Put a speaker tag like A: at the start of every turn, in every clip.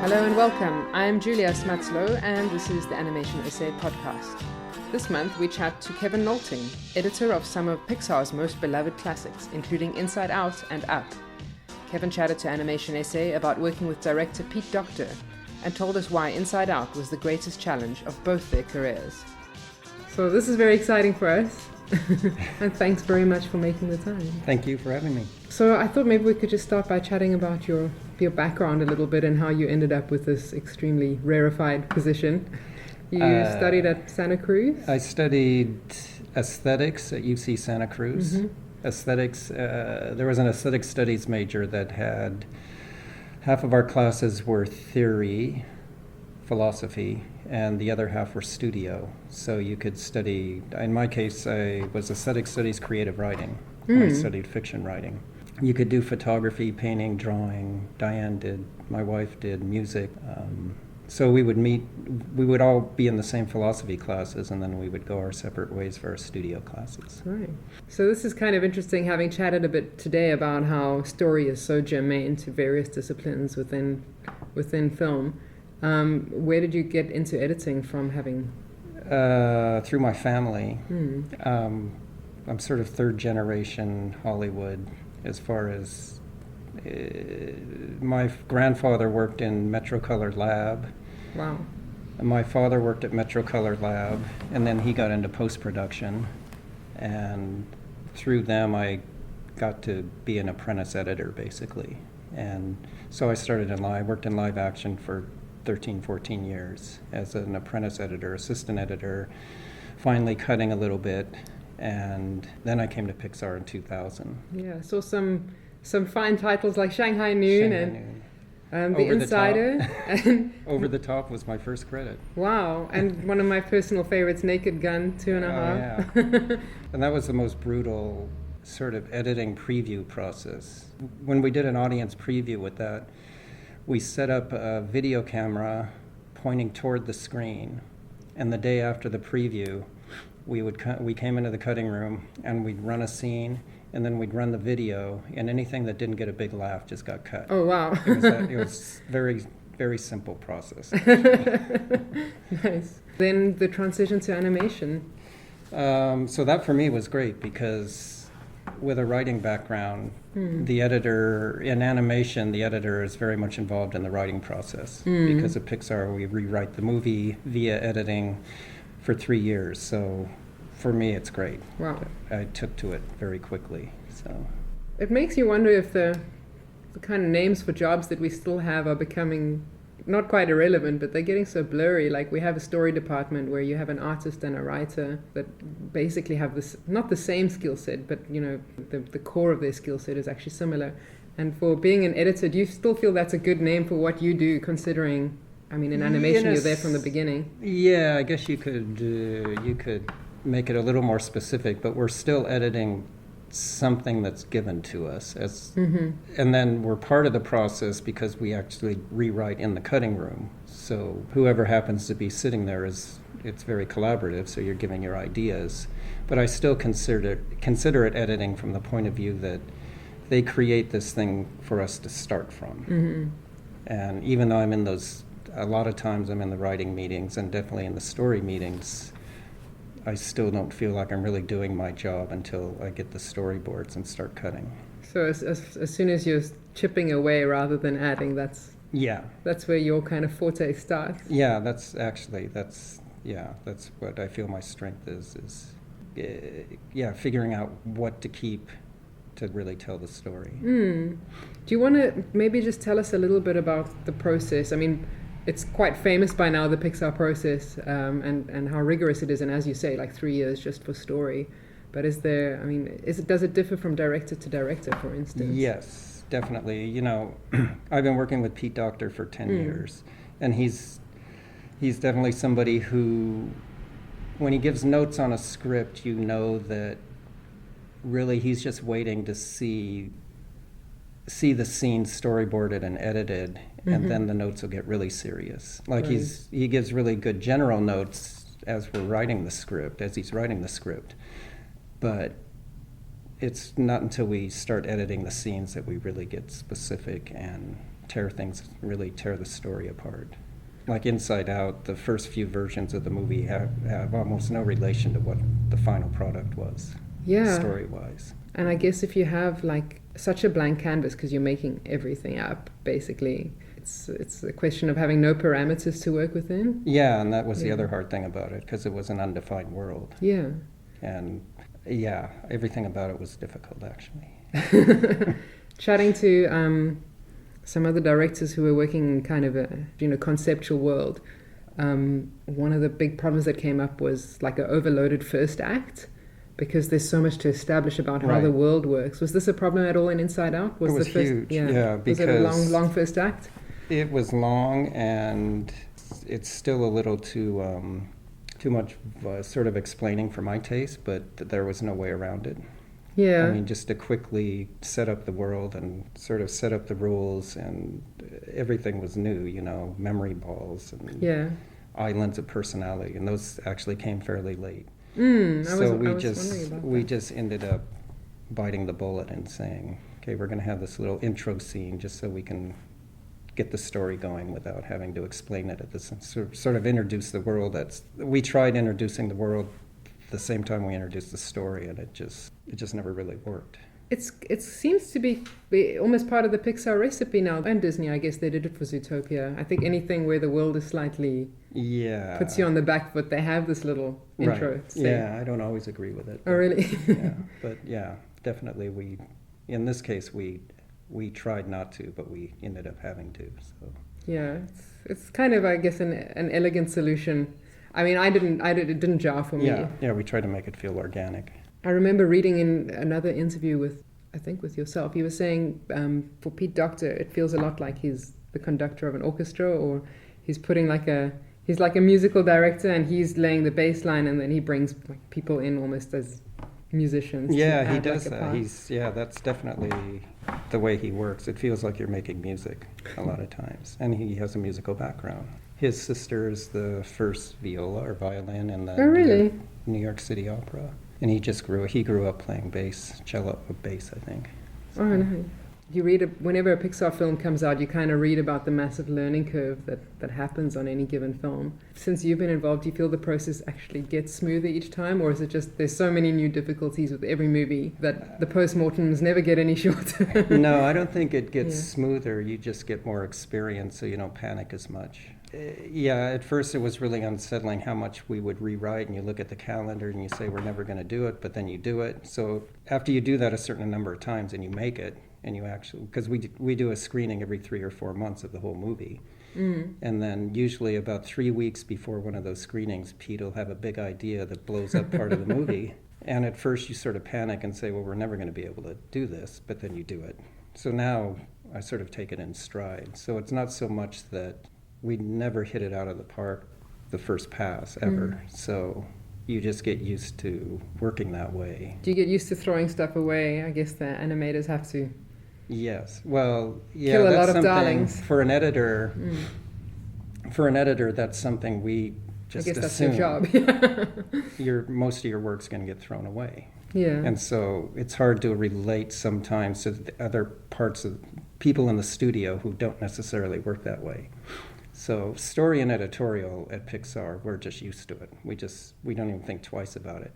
A: Hello and welcome. I am Julia Smuts Louw and this is the Animation Essay Podcast. This month we chat to Kevin Nolting, editor of some of Pixar's most beloved classics, including Inside Out and Up. Kevin chatted to Animation Essay about working with director Pete Docter and told us why Inside Out was the greatest challenge of both their careers. So this is very exciting for us. And thanks very much for making the time.
B: Thank you for having me.
A: So I thought maybe we could just start by chatting about your background a little bit and how you ended up with this extremely rarefied position. You studied at Santa Cruz?
B: I studied aesthetics at UC Santa Cruz. Mm-hmm. Aesthetics, there was an aesthetic studies major that had half of our classes were theory, philosophy, and the other half were studio. So you could study, in my case, I was aesthetic studies, creative writing. I studied fiction writing. You could do photography, painting, drawing. Diane did, my wife did music. So we would all be in the same philosophy classes, and then we would go our separate ways for our studio classes.
A: Right. So this is kind of interesting, having chatted a bit today about how story is so germane to various disciplines within film. Where did you get into editing from having?
B: Through my family. I'm sort of third generation Hollywood as far as my grandfather worked in Metrocolor Lab.
A: Wow.
B: My father worked at Metrocolor Lab, and then he got into post-production, and through them I got to be an apprentice editor basically. And so I started I worked in live action for 13, 14 years as an apprentice editor, assistant editor, finally cutting a little bit, and then I came to Pixar in 2000.
A: Yeah, I saw some fine titles like Shanghai Noon and The Insider. And
B: Over the Top was my first credit.
A: Wow, and one of my personal favorites, Naked Gun 2.5.
B: Yeah. And that was the most brutal sort of editing preview process. When we did an audience preview with that, we set up a video camera pointing toward the screen, and the day after the preview, we came into the cutting room and we'd run a scene, and then we'd run the video, and anything that didn't get a big laugh just got cut.
A: Oh wow!
B: It was very, very simple process.
A: Nice. Then the transition to animation.
B: So that for me was great because with a writing background, the editor, in animation, the editor is very much involved in the writing process. Because at Pixar, we rewrite the movie via editing for 3 years. So for me, it's great.
A: Wow.
B: I took to it very quickly. So
A: it makes you wonder if the kind of names for jobs that we still have are becoming not quite irrelevant, but they're getting so blurry. Like we have a story department where you have an artist and a writer that basically have this, not the same skill set, but you know, the core of their skill set is actually similar. And for being an editor, do you still feel that's a good name for what you do, considering, I mean, in animation you're there from the beginning? Yeah,
B: I guess you could make it a little more specific, but we're still editing something that's given to us and then we're part of the process because we actually rewrite in the cutting room. So whoever happens to be sitting there it's very collaborative, so you're giving your ideas, but I still consider it editing from the point of view that they create this thing for us to start from. And even though I'm in those, a lot of times I'm in the writing meetings and definitely in the story meetings, I still don't feel like I'm really doing my job until I get the storyboards and start cutting. So
A: as soon as you're chipping away rather than adding, that's where your kind of forte starts.
B: Yeah, that's what I feel my strength is figuring out what to keep to really tell the story.
A: Do you want to maybe just tell us a little bit about the process? I mean, it's quite famous by now, the Pixar process, and how rigorous it is, and as you say, like 3 years just for story. But does it differ from director to director, for instance?
B: Yes, definitely. You know, I've been working with Pete Docter for 10 years, and he's definitely somebody who, when he gives notes on a script, you know that really he's just waiting to see the scene storyboarded and edited, and then the notes will get really serious. Like he gives really good general notes as he's writing the script, but it's not until we start editing the scenes that we really get specific and really tear the story apart. Like Inside Out, the first few versions of the movie have almost no relation to what the final product was, story-wise.
A: And I guess if you have like such a blank canvas, because you're making everything up, basically, it's a question of having no parameters to work within.
B: Yeah, and that was the other hard thing about it, because it was an undefined world.
A: Yeah.
B: And everything about it was difficult, actually.
A: Chatting to some other directors who were working in kind of a conceptual world, one of the big problems that came up was like an overloaded first act, because there's so much to establish about how the world works. Was this a problem at all in Inside Out?
B: It was huge, because...
A: Was it a long first act?
B: It was long, and it's still a little too much sort of explaining for my taste, but there was no way around it.
A: Yeah.
B: I mean, just to quickly set up the world and sort of set up the rules, and everything was new, memory balls and islands of personality, and those actually came fairly late. We just ended up biting the bullet and saying, okay, we're going to have this little intro scene just so we can get the story going without having to explain it at this, sort of introduce the world. We tried introducing the world the same time we introduced the story, and it just never really worked.
A: It seems to be almost part of the Pixar recipe now, and Disney, I guess they did it for Zootopia. I think anything where the world is slightly puts you on the back foot, they have this little intro.
B: Right. Yeah, I don't always agree with it.
A: Oh, really?
B: But definitely in this case we tried not to, but we ended up having to. So
A: yeah, it's kind of, I guess, an elegant solution. I mean, it didn't jar for me.
B: Yeah, we tried to make it feel organic.
A: I remember reading in another interview with yourself, you were saying for Pete Docter, it feels a lot like he's the conductor of an orchestra, or he's putting he's like a musical director, and he's laying the bass line, and then he brings like people in almost as musicians.
B: Yeah, he does that. That's definitely the way he works. It feels like you're making music a lot of times, and he has a musical background. His sister is the first viola or violin in the New York City Opera. And he grew up playing cello with bass, I think. So.
A: Oh, no. You read whenever a Pixar film comes out, you kind of read about the massive learning curve that happens on any given film. Since you've been involved, do you feel the process actually gets smoother each time, or is it just there's so many new difficulties with every movie that the postmortems never get any shorter?
B: No, I don't think it gets smoother. You just get more experience, so you don't panic as much. At first it was really unsettling how much we would rewrite, and you look at the calendar and you say we're never going to do it, but then you do it. So after you do that a certain number of times and you make it, and you actually, because we do a screening every 3 or 4 months of the whole movie, and then usually about 3 weeks before one of those screenings, Pete will have a big idea that blows up part of the movie, and at first you sort of panic and say, well, we're never going to be able to do this, but then you do it. So now I sort of take it in stride. So it's not so much that we never hit it out of the park the first pass ever. So you just get used to working that way.
A: Do you get used to throwing stuff away? I guess the animators have to.
B: Yes. Well,
A: kill a lot of darlings.
B: For an editor, that's something we just assume.
A: I guess that's your
B: job. Most of your work's going to get thrown away.
A: Yeah.
B: And so it's hard to relate sometimes to the other parts of people in the studio who don't necessarily work that way. So story and editorial at Pixar, we're just used to it. We don't even think twice about it.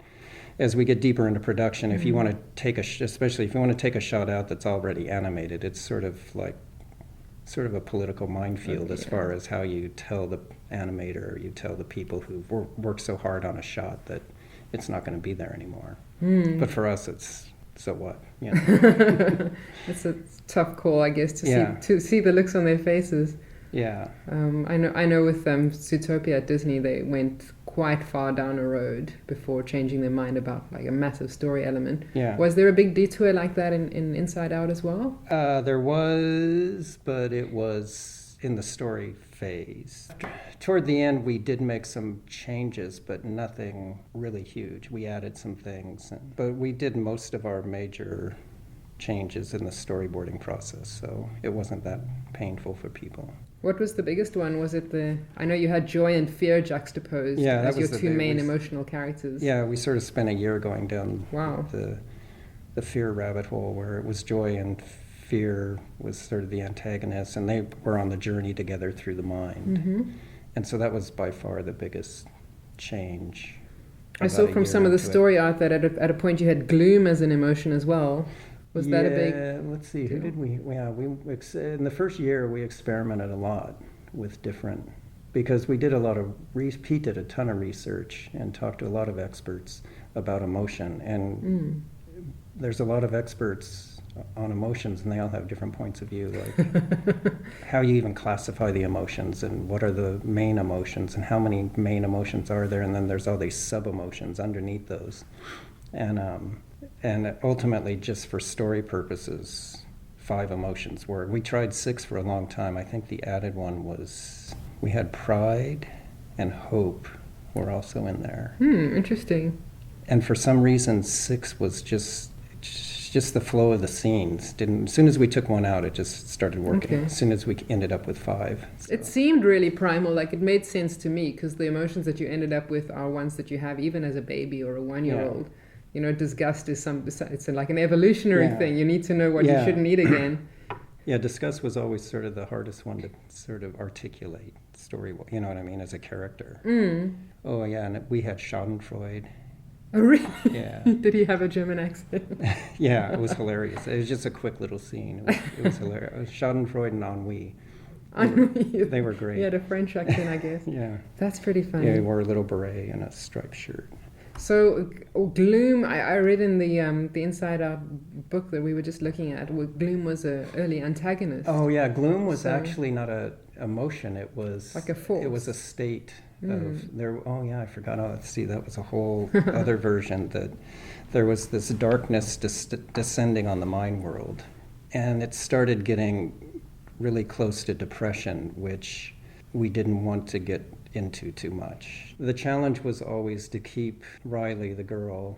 B: As we get deeper into production, if you want to take especially if you want to take a shot out that's already animated, it's sort of a political minefield as far as how you tell the animator, or you tell the people who've worked so hard on a shot that it's not going to be there anymore. But for us, it's so what?
A: It's a tough call, I guess, to see the looks on their faces.
B: Yeah.
A: I know with Zootopia at Disney, they went quite far down a road before changing their mind about like a massive story element.
B: Yeah.
A: Was there a big detour like that in Inside Out as well?
B: There was, but it was in the story phase. Toward the end, we did make some changes, but nothing really huge. We added some things, but we did most of our major changes in the storyboarding process, so it wasn't that painful for people.
A: What was the biggest one? Was it I know you had joy and fear juxtaposed as your two main emotional characters.
B: Yeah, we sort of spent a year going down the fear rabbit hole, where it was joy and fear was sort of the antagonist, and they were on the journey together through the mind.
A: Mm-hmm.
B: And so that was by far the biggest change.
A: I saw from some of the story art that at a point you had gloom as an emotion as well. Was that a big...
B: Yeah, let's see, who did we... Yeah, in the first year, we experimented a lot with different... Because we did a lot of... Pete did a ton of research and talked to a lot of experts about emotion. And there's a lot of experts on emotions, and they all have different points of view, like how you even classify the emotions, and what are the main emotions, and how many main emotions are there, and then there's all these sub-emotions underneath those. And ultimately, just for story purposes, 5 emotions were. We tried 6 for a long time. I think the added one was, we had pride and hope were also in there.
A: Interesting.
B: And for some reason, 6 was just the flow of the scenes. As soon as we took one out, it just started working.
A: Okay.
B: As soon as we ended up with 5. So.
A: It seemed really primal, like it made sense to me, because the emotions that you ended up with are ones that you have even as a baby or a 1-year-old. You know, disgust is it's like an evolutionary thing. You need to know what you shouldn't eat again.
B: Yeah, disgust was always sort of the hardest one to sort of articulate story, you know what I mean, as a character. Oh yeah, and we had Schadenfreude.
A: Oh, really?
B: Yeah.
A: Did he have a German accent?
B: Yeah, it was hilarious. It was just a quick little scene. It was hilarious. It was Schadenfreude and ennui. They were great.
A: He had a French accent, I guess.
B: Yeah.
A: That's pretty funny.
B: Yeah, he wore a little beret and a striped shirt.
A: So gloom, I read in the Inside Out book that we were just looking at, gloom was an early antagonist.
B: Oh yeah, gloom was actually not a emotion. It was
A: like a force.
B: It was a state of there. Oh yeah, I forgot. Oh, see, that was a whole other version, that there was this darkness descending on the mind world, and it started getting really close to depression, which we didn't want to get into too much. The challenge was always to keep Riley, the girl,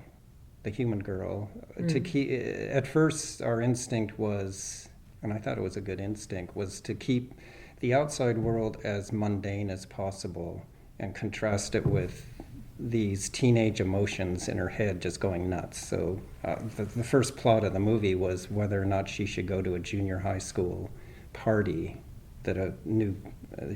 B: the human girl, to keep. At first, our instinct was, and I thought it was a good instinct, was to keep the outside world as mundane as possible and contrast it with these teenage emotions in her head just going nuts. So the first plot of the movie was whether or not she should go to a junior high school party that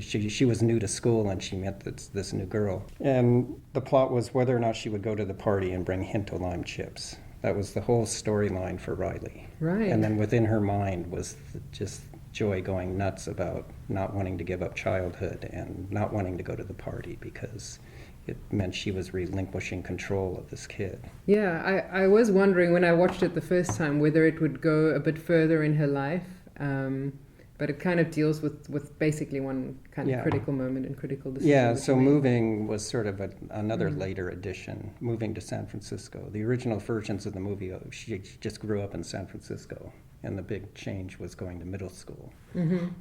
B: she was new to school, and she met this new girl. And the plot was whether or not she would go to the party and bring Hinto lime chips. That was the whole storyline for Riley.
A: Right.
B: And then within her mind was just Joy going nuts about not wanting to give up childhood and not wanting to go to the party because it meant she was relinquishing control of this kid.
A: Yeah, I was wondering when I watched it the first time whether it would go a bit further in her life. But it kind of deals with basically one kind of critical moment and critical decision.
B: Yeah, so moving was sort of another later addition, moving to San Francisco. The original versions of the movie, she just grew up in San Francisco, and the big change was going to middle school. And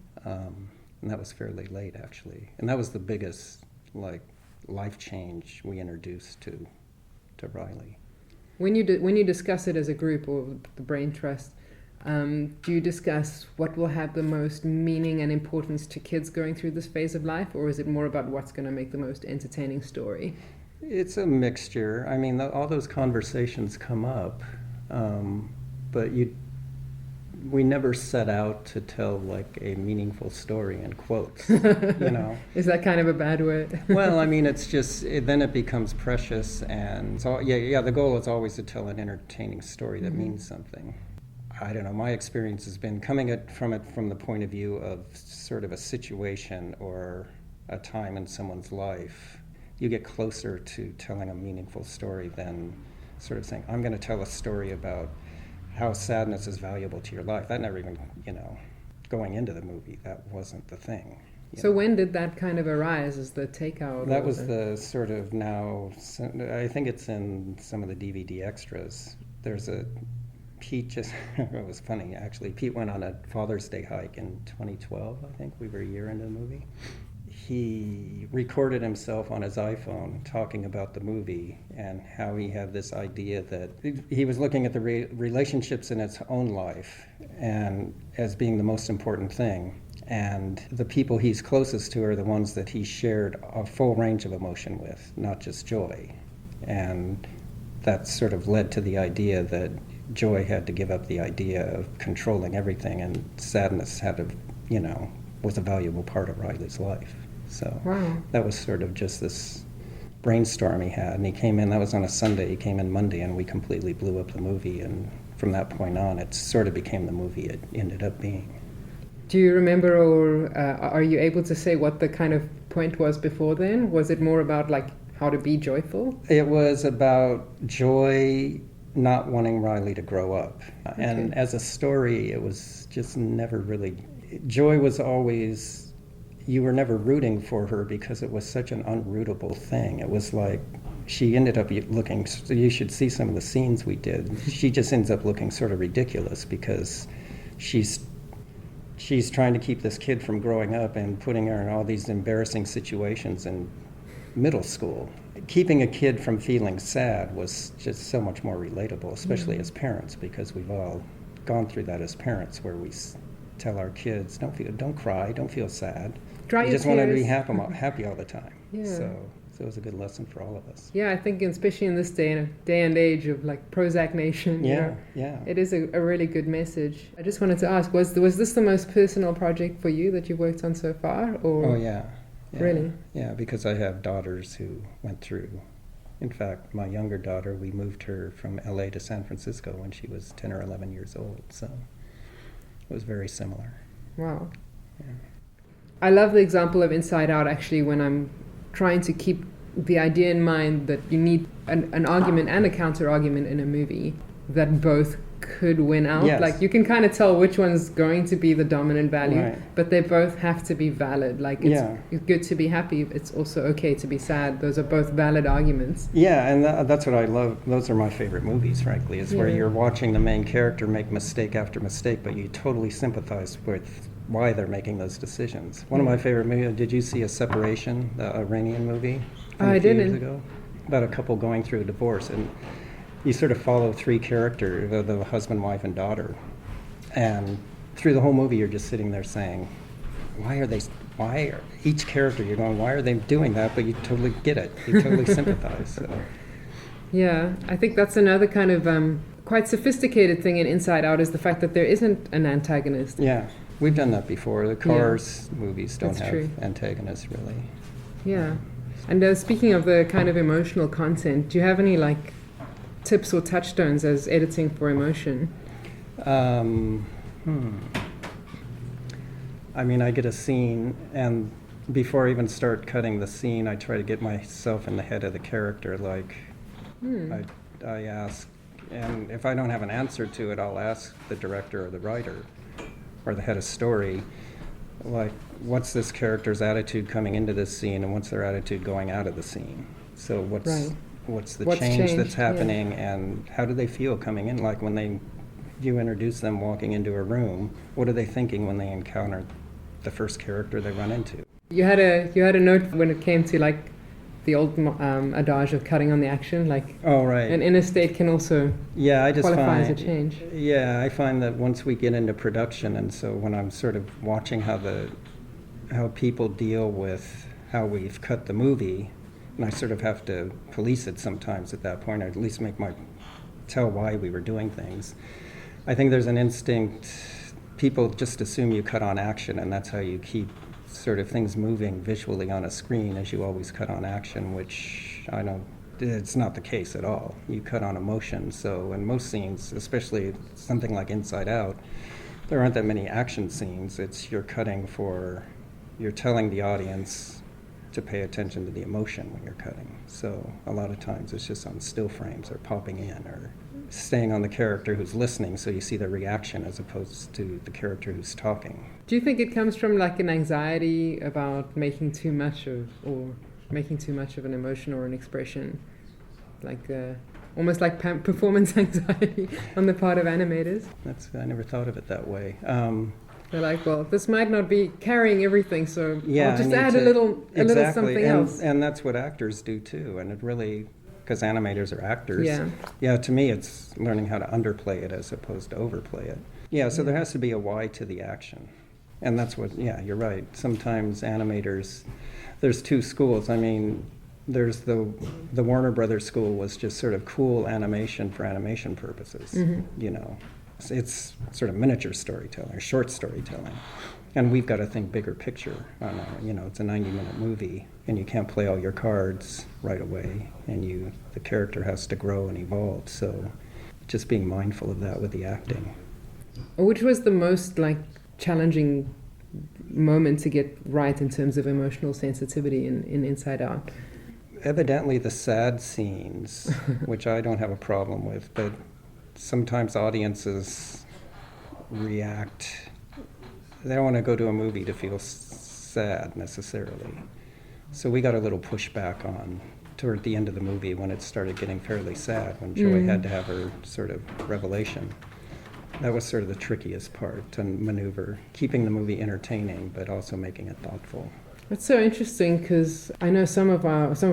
B: that was fairly late, actually. And that was the biggest life change we introduced to Riley.
A: When you discuss it as a group, or the Brain Trust, do you discuss what will have the most meaning and importance to kids going through this phase of life, or is it more about what's going to make the most entertaining story?
B: It's a mixture. I mean, all those conversations come up, but we never set out to tell like a meaningful story in quotes, you know.
A: Is that kind of a bad word?
B: Well, I mean, it's just, then it becomes precious, and so, the goal is always to tell an entertaining story that means something. I don't know, my experience has been coming from the point of view of sort of a situation or a time in someone's life. You get closer to telling a meaningful story than sort of saying, I'm going to tell a story about how sadness is valuable to your life. That never even, going into the movie, that wasn't the thing.
A: So when did that kind of arise as the takeout?
B: That was the sort of now, I think it's in some of the DVD extras. There's Pete it was funny actually. Pete went on a Father's Day hike in 2012, I think. We were a year into the movie. He recorded himself on his iPhone talking about the movie and how he had this idea that he was looking at the relationships in his own life and as being the most important thing. And the people he's closest to are the ones that he shared a full range of emotion with, not just joy. And that sort of led to the idea that joy had to give up the idea of controlling everything, and sadness had to, was a valuable part of Riley's life. So that was sort of just this brainstorm he had, and he came in, that was on a Sunday, he came in Monday, and we completely blew up the movie, and from that point on, it sort of became the movie it ended up being.
A: Do you remember, or are you able to say what the kind of point was before then? Was it more about like how to be joyful?
B: It was about joy not wanting Riley to grow up. Okay. And as a story, it was just never really, joy was always, you were never rooting for her because it was such an unrootable thing. It was like, she ended up looking, so you should see some of the scenes we did. She just ends up looking sort of ridiculous because she's trying to keep this kid from growing up and putting her in all these embarrassing situations in middle school. Keeping a kid from feeling sad was just so much more relatable, especially as parents, because we've all gone through that as parents, where we tell our kids, don't cry, don't feel sad.
A: Dry
B: you
A: your
B: just want to be
A: tears.
B: happy all the time.
A: Yeah.
B: So it was a good lesson for all of us.
A: Yeah, I think especially in this day and age of like Prozac Nation, it is a really good message. I just wanted to ask, was this the most personal project for you that you've worked on so far? Or?
B: Oh yeah.
A: Really?
B: Yeah, because I have daughters who went through. In fact, my younger daughter, we moved her from LA to San Francisco when she was 10 or 11 years old, so it was very similar.
A: Wow.
B: Yeah.
A: I love the example of Inside Out, actually, when I'm trying to keep the idea in mind that you need an argument and a counter argument in a movie that both could win out.
B: Yes.
A: Like, you can kind of tell which one's going to be the dominant value,
B: right.
A: But they both have to be valid. Like, it's good to be happy, it's also okay to be sad. Those are both valid arguments.
B: Yeah, and that's what I love. Those are my favorite movies, frankly, is where you're watching the main character make mistake after mistake, but you totally sympathize with why they're making those decisions. One of my favorite movies, did you see A Separation, the Iranian movie from a few years ago? About a couple going through a divorce, and you sort of follow three characters, the husband, wife, and daughter. And through the whole movie, you're just sitting there saying, each character, you're going, why are they doing that? But you totally get it. You totally sympathize. So.
A: Yeah, I think that's another kind of quite sophisticated thing in Inside Out, is the fact that there isn't an antagonist.
B: Yeah, we've done that before. The Cars movies don't have
A: true.
B: antagonists, really.
A: Yeah. And speaking of the kind of emotional content, do you have any like tips or touchstones as editing for emotion?
B: I mean, I get a scene, and before I even start cutting the scene, I try to get myself in the head of the character. Like, I ask, and if I don't have an answer to it, I'll ask the director or the writer or the head of story, like, what's this character's attitude coming into this scene, and what's their attitude going out of the scene? So what's the change that's happening, and how do they feel coming in? Like when you introduce them walking into a room, what are they thinking when they encounter the first character they run into?
A: You had a note when it came to like the old adage of cutting on the action, like an inner state can also qualify as a change.
B: Yeah, I find that once we get into production, and so when I'm sort of watching how people deal with how we've cut the movie, and I sort of have to police it sometimes at that point, or at least tell why we were doing things. I think there's an instinct, people just assume you cut on action, and that's how you keep sort of things moving visually on a screen, as you always cut on action, which it's not the case at all. You cut on emotion. So in most scenes, especially something like Inside Out, there aren't that many action scenes. You're telling the audience to pay attention to the emotion when you're cutting. So a lot of times it's just on still frames or popping in or staying on the character who's listening, so you see the reaction as opposed to the character who's talking.
A: Do you think it comes from like an anxiety about making too much of an emotion or an expression, like almost like performance anxiety on the part of animators?
B: I never thought of it that way.
A: They're like, well, this might not be carrying everything, so I'll just add a little something else.
B: And that's what actors do too, and it really, because animators are actors. Yeah, to me it's learning how to underplay it as opposed to overplay it. Yeah, so there has to be a why to the action. And that's what, you're right. Sometimes animators, there's two schools. I mean, there's the Warner Brothers school was just sort of cool animation for animation purposes. You know, it's sort of miniature storytelling, short storytelling. And we've got to think bigger picture on you know, it's a 90-minute movie, and you can't play all your cards right away, and the character has to grow and evolve. So just being mindful of that with the acting.
A: Which was the most like challenging moment to get right in terms of emotional sensitivity in Inside Out?
B: Evidently the sad scenes, which I don't have a problem with, but sometimes audiences react. They don't want to go to a movie to feel sad necessarily. So we got a little pushback on toward the end of the movie when it started getting fairly sad, when Joy had to have her sort of revelation. That was sort of the trickiest part to maneuver, keeping the movie entertaining but also making it thoughtful.
A: It's so interesting because I know some of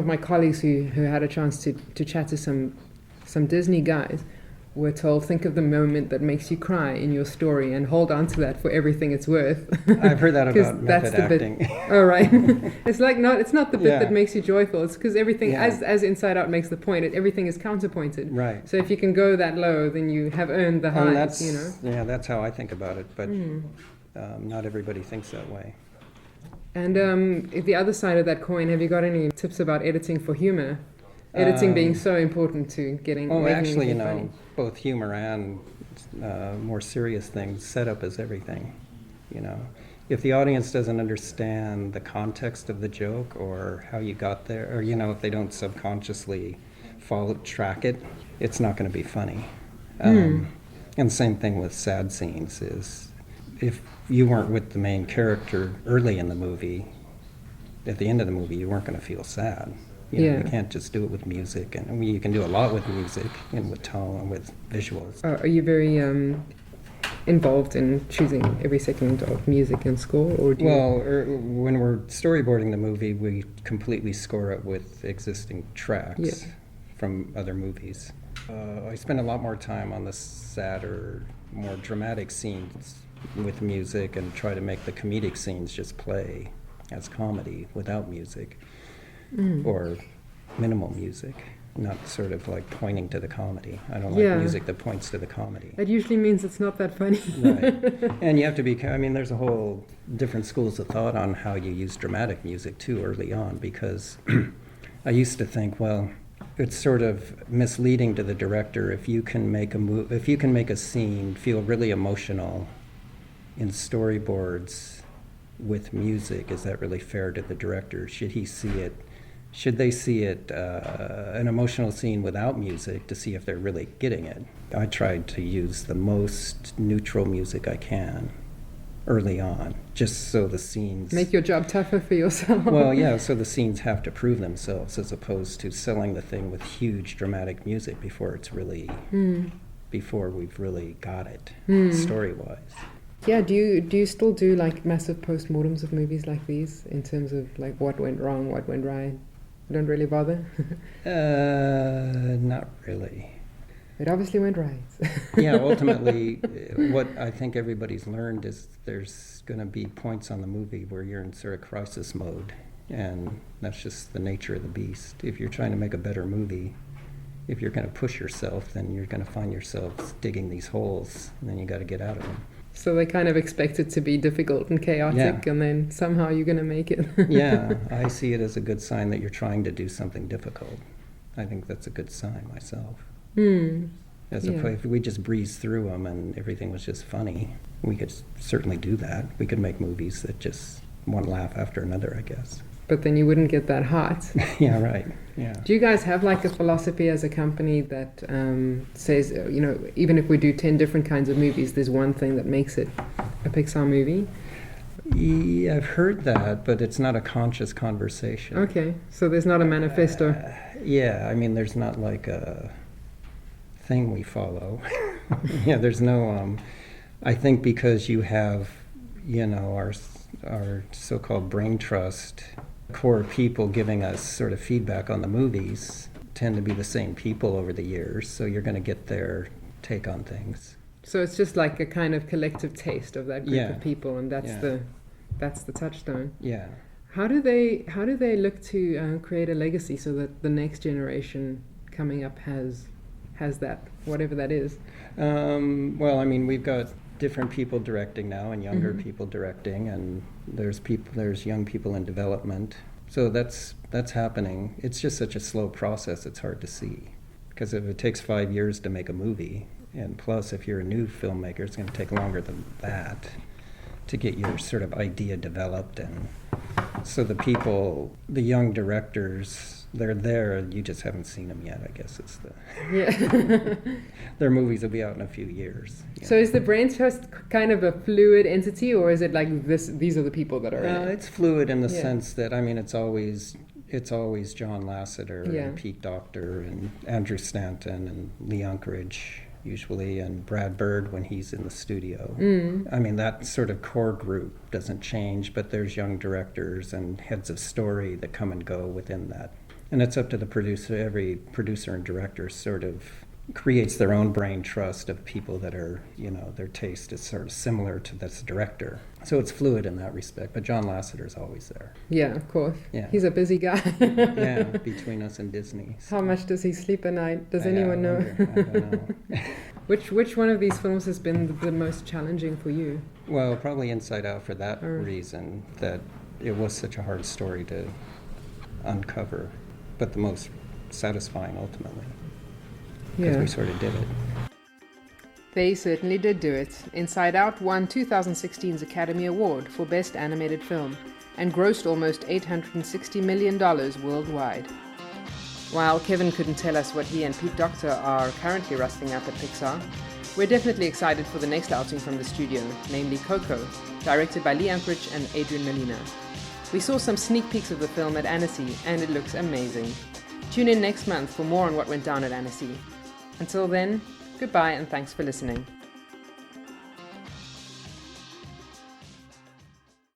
A: my colleagues who had a chance to chat to some Disney guys were told, think of the moment that makes you cry in your story and hold on to that for everything it's worth.
B: I've heard that about method acting.
A: Oh, right. It's not the bit that makes you joyful. It's because everything, as Inside Out makes the point, everything is counterpointed.
B: Right.
A: So if you can go that low, then you have earned the highs, you know?
B: Yeah, that's how I think about it, but not everybody thinks that way.
A: And the other side of that coin, have you got any tips about editing for humor? Editing being so important to making
B: actually, you know,
A: funny.
B: both humor and more serious things, setup is everything, you know. If the audience doesn't understand the context of the joke or how you got there, or, you know, if they don't subconsciously track it, it's not going to be funny. And the same thing with sad scenes is, if you weren't with the main character early in the movie, at the end of the movie, you weren't going to feel sad. You know, you can't just do it with music, and I mean, you can do a lot with music and with tone and with visuals.
A: Are you very involved in choosing every second of music and score, or do
B: when we're storyboarding the movie, we completely score it with existing tracks from other movies. I spend a lot more time on the sadder, more dramatic scenes with music and try to make the comedic scenes just play as comedy without music. Or minimal music, not sort of like pointing to the comedy. I don't like music that points to the comedy.
A: That usually means it's not that funny.
B: Right. And you have to be, I mean, there's a whole different schools of thought on how you use dramatic music too early on, because I used to think, well, it's sort of misleading to the director if you can make a scene feel really emotional in storyboards with music. Is that really fair to the director? Should they see it, an emotional scene without music, to see if they're really getting it? I tried to use the most neutral music I can early on, just so the scenes...
A: Make your job tougher for yourself.
B: Well, yeah, so the scenes have to prove themselves, as opposed to selling the thing with huge dramatic music before it's really... before we've really got it, story-wise.
A: Yeah, do you still do like massive postmortems of movies like these, in terms of like what went wrong, what went right? You don't really bother?
B: Not really.
A: It obviously went right.
B: Yeah, ultimately, what I think everybody's learned is there's going to be points on the movie where you're in sort of crisis mode, and that's just the nature of the beast. If you're trying to make a better movie, if you're going to push yourself, then you're going to find yourself digging these holes, and then you got to get out of them.
A: So they kind of expect it to be difficult and chaotic, and then somehow you're going to make it.
B: Yeah, I see it as a good sign that you're trying to do something difficult. I think that's a good sign myself. If we just breezed through them and everything was just funny, we could certainly do that. We could make movies that just one laugh after another, I guess.
A: But then you wouldn't get that heart.
B: Yeah, right. Yeah.
A: Do you guys have like a philosophy as a company that says, you know, even if we do 10 different kinds of movies, there's one thing that makes it a Pixar movie?
B: Yeah, I've heard that, but it's not a conscious conversation.
A: Okay, so there's not a manifesto.
B: Yeah, I mean, there's not like a thing we follow. Yeah, there's no, I think because you have, you know, our so-called brain trust, core people giving us sort of feedback on the movies tend to be the same people over the years, so you're going to get their take on things.
A: So it's just like a kind of collective taste of that group of people, and that's the touchstone.
B: Yeah.
A: How do they look to create a legacy so that the next generation coming up has that, whatever that is?
B: Well, I mean, we've got different people directing now and younger people directing, and there's young people in development. So that's happening. It's just such a slow process, it's hard to see. Because if it takes 5 years to make a movie, and plus if you're a new filmmaker, it's going to take longer than that to get your sort of idea developed. And so the young directors, they're there, you just haven't seen them yet, I guess it's the...
A: Yeah.
B: Their movies will be out in a few years.
A: So is the Brains Trust kind of a fluid entity, or is it like these are the people that are in it?
B: It's fluid in the sense that, I mean, it's always John Lasseter and Pete Docter and Andrew Stanton and Lee Unkeridge usually, and Brad Bird when he's in the studio. I mean, that sort of core group doesn't change, but there's young directors and heads of story that come and go within that. And it's up to the producer. Every producer and director sort of creates their own brain trust of people that are, their taste is sort of similar to this director. So it's fluid in that respect, but John Lasseter's always there.
A: Yeah, of course.
B: Yeah.
A: He's a busy guy.
B: Yeah, between us and Disney. So.
A: How much does he sleep at night? Does anyone know?
B: I don't know.
A: Which one of these films has been the most challenging for you?
B: Well, probably Inside Out for that reason, that it was such a hard story to uncover, but the most satisfying ultimately. Because we sort of did it.
A: They certainly did do it. Inside Out won 2016's Academy Award for Best Animated Film and grossed almost $860 million worldwide. While Kevin couldn't tell us what he and Pete Docter are currently rusting up at Pixar, we're definitely excited for the next outing from the studio, namely Coco, directed by Lee Unkeridge and Adrian Molina. We saw some sneak peeks of the film at Annecy, and it looks amazing. Tune in next month for more on what went down at Annecy. Until then, goodbye and thanks for listening.